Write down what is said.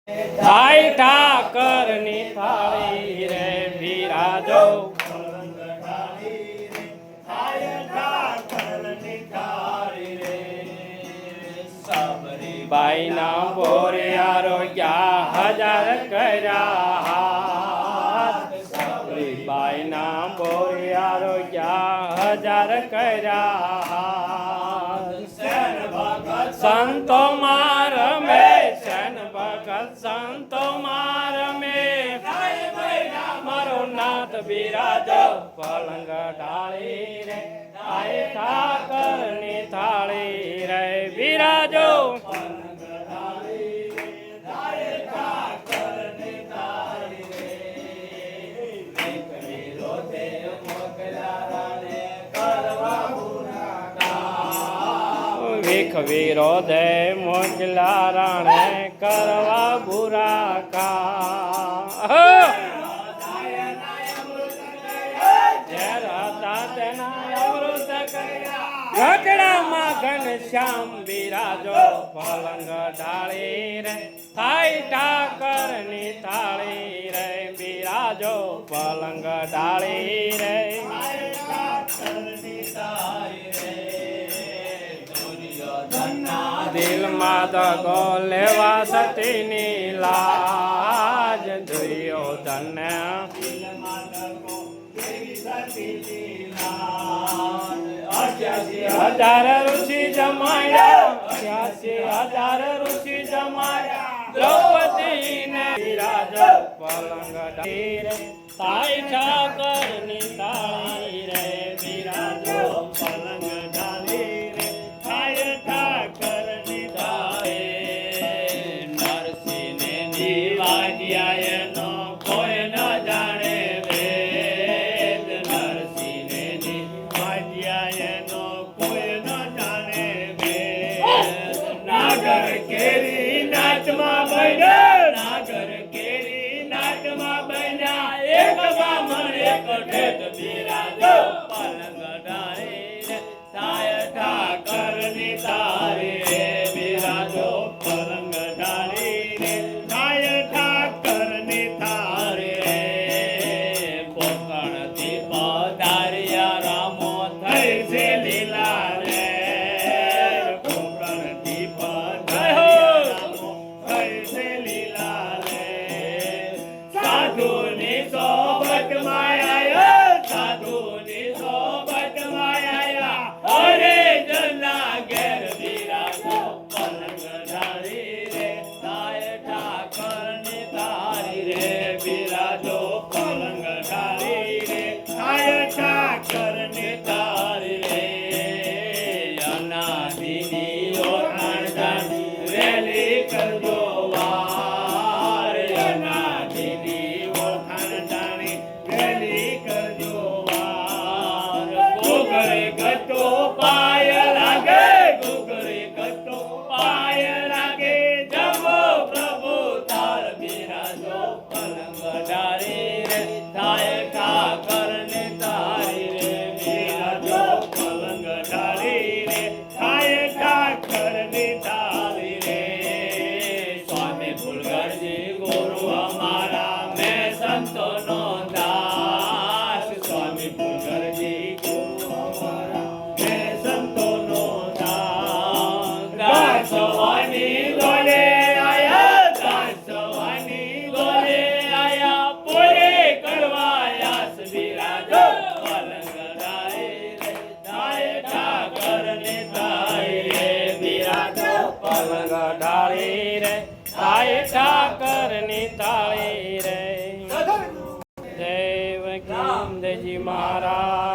થાય ઠાકર ની થાળી રે બિરાજો બાઈ ના બોરે આરોગ્યા હજાર કર્યા બાઈ ના બોરે આરોગ્યા હજાર કર્યા સંતો માર મે શન ભગત સંતો માર મે મારો નાથ બિરાજો પલંગ ઢાળી રે થાય ઠાકર ની થાળી રે બિરાજો ભીખ વિરોધે મોકલા રાણે કરવા બુરા કા રગડામાં ઘનશ્યામ બિરાજો પલંગ ઢાળી રે થાય ઠાકર ની થાળી રે બિરાજો પલંગ ઢાળી રે દિલમાં દગો લેવા સતીની લાજ દુર્યોધન હજાર ઋષિ જમાયા 88,000 ઋષિ જમાયા દ્રૌપદી ને બિરાજો પલંગ ઢાળી રે થાય ઠાકર ની થાળી રે બિરાજો પલંગ ઢાળી રે થાય ઠાકર ની થાળી નરસિંહ ને નિવાજ્યા નો કોઈ ન જાણે વેદ નરસિંહ ને નિવાજ્યા નો કોઈ ન જાણે વેદ નાગર કેરી નાચમાં બન્યા નાગર કેરી નાચમાં બન્યા એક બામણ એક ઠેઠ બિરાજો પલંગ ઢાળી રે થાય ઠાકર ની તારી રે બિરાજો પલંગ ઢાળી રે થાય ઠાકર ની તારી રે કોકણ થી પધાર્યા રામો થઈ છે લીલા રે કોકણ થી પધાર્યા રામો થઈ છે લીલા રે સાધુ ની સોબત માં આયા સાધુ ની સોબત માં આયા હરે જના ઘેર બિરાજો પલંગ ઢાળી રે થાય ઠાકર ની તારી રે બિરાજો પલંગ ઢાળી રે થાય ઠાકર ની તારી રે અનાદિની ઓળખાણ જાણી વેલી કરજો વાર અનાદિની ઓળખાણ જાણી વેલી કરજો વાર ગોગરે ગતો પાય લાગે ગોગરે ગતો પાય લાગે જમો પ્રભુ તાર બિરાજો પલંગ ઢાળી રે થાય ઠાકર ની તારી રે બિરાજો પલંગ ઢાળી રે થાય ઠાકર ની તારી રે સ્વામી ફૂલગરજી ગુરુ અમારા મેં સંતો નો દાસ સ્વામી ફૂલગરજી ગુરુ અમારા મેં સંતો નો દાસ દાસવાની ગોલે આયા દાસવાની ગોલે આયા પૂરે કરવાયા બિરાજો પલંગ ઢાળી રે થાય ઠાકર ની તારી રે બિરાજો પલંગ ઢાળી રે થાય ઠાકર ની તાળી રે દેવકી મહારાજ